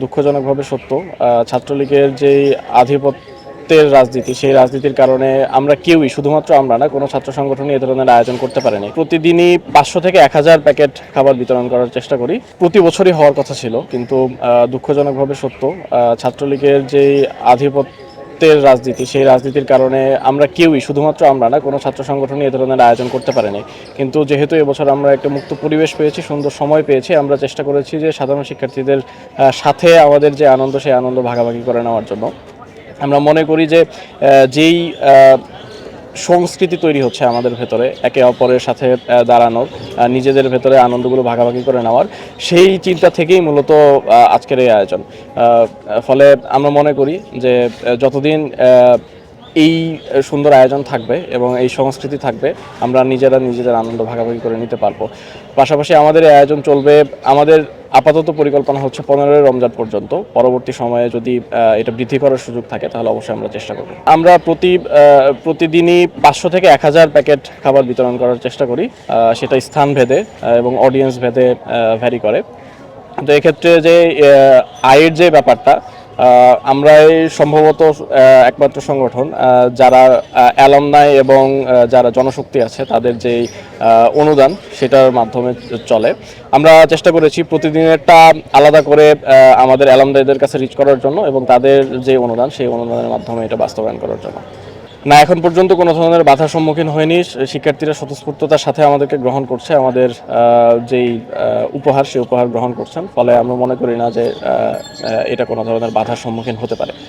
দুঃখজনকভাবে সত্য, ছাত্রলীগের যেই আধিপত্যের রাজনীতি, সেই রাজনীতির কারণে আমরা কেউই, শুধুমাত্র আমরা না, কোনো ছাত্র সংগঠনই এ ধরনের আয়োজন করতে পারেনি। প্রতিদিনই 500 থেকে 1000 প্যাকেট খাবার বিতরণ করার চেষ্টা করি। প্রতি বছরই হওয়ার কথা ছিল, কিন্তু দুঃখজনকভাবে সত্য, ছাত্রলীগের যেই আধিপত্যের রাজনীতি, সেই রাজনীতির কারণে আমরা কেউই, শুধুমাত্র আমরা না, কোনো ছাত্র সংগঠনই এ ধরনের আয়োজন করতে পারেনি। কিন্তু যেহেতু এবছর আমরা একটা মুক্ত পরিবেশ পেয়েছি, সুন্দর সময় পেয়েছি, আমরা চেষ্টা করেছি যে সাধারণ শিক্ষার্থীদের সাথে আমাদের যে আনন্দ, সেই আনন্দ ভাগাভাগি করে নেওয়ার জন্য। আমরা মনে করি যে যেই সংস্কৃতি তৈরি হচ্ছে আমাদের ভেতরে, একে অপরের সাথে দাঁড়ানোর, নিজেদের ভেতরে আনন্দগুলো ভাগাভাগি করে নেওয়ার, সেই চিন্তা থেকেই মূলত আজকের এই আয়োজন। ফলে আমরা মনে করি যে যতদিন এই সুন্দর আয়োজন থাকবে এবং এই সংস্কৃতি থাকবে, আমরা নিজেদের আনন্দ ভাগাভাগি করে নিতে পারবো। পাশাপাশি আমাদের এই আয়োজন চলবে, আমাদের আপাতত পরিকল্পনা হচ্ছে 15ই রমজান পর্যন্ত। পরবর্তী সময়ে যদি এটা বৃদ্ধি করার সুযোগ থাকে, তাহলে অবশ্যই আমরা চেষ্টা করব। আমরা প্রতিদিনই 500 থেকে 1000 প্যাকেট খাবার বিতরণ করার চেষ্টা করি। সেটা স্থান ভেদে এবং অডিয়েন্স ভেদে ভ্যারি করে। তো এক্ষেত্রে যে আয়ের যে ব্যাপারটা, আমরাই সম্ভবত একমাত্র সংগঠন যারা অ্যালামনাই এবং যারা জনশক্তি আছে, তাদের যেই অনুদান, সেটার মাধ্যমে চলে। আমরা চেষ্টা করেছি প্রতিদিনেরটা আলাদা করে আমাদের অ্যালামনাইদের কাছে রিচ করার জন্য, এবং তাদের যে অনুদান, সেই অনুদানের মাধ্যমে এটা বাস্তবায়ন করার জন্য। না, এখন পর্যন্ত কোনো ধরনের বাধার সম্মুখীন হয়নি। শিক্ষার্থীরা স্বতঃস্ফূর্ততার সাথে আমাদেরকে গ্রহণ করছে, আমাদের যেই উপহার, সেই উপহার গ্রহণ করছেন। ফলে আমরা মনে করি না যে এটা কোনো ধরনের বাধার সম্মুখীন হতে পারে।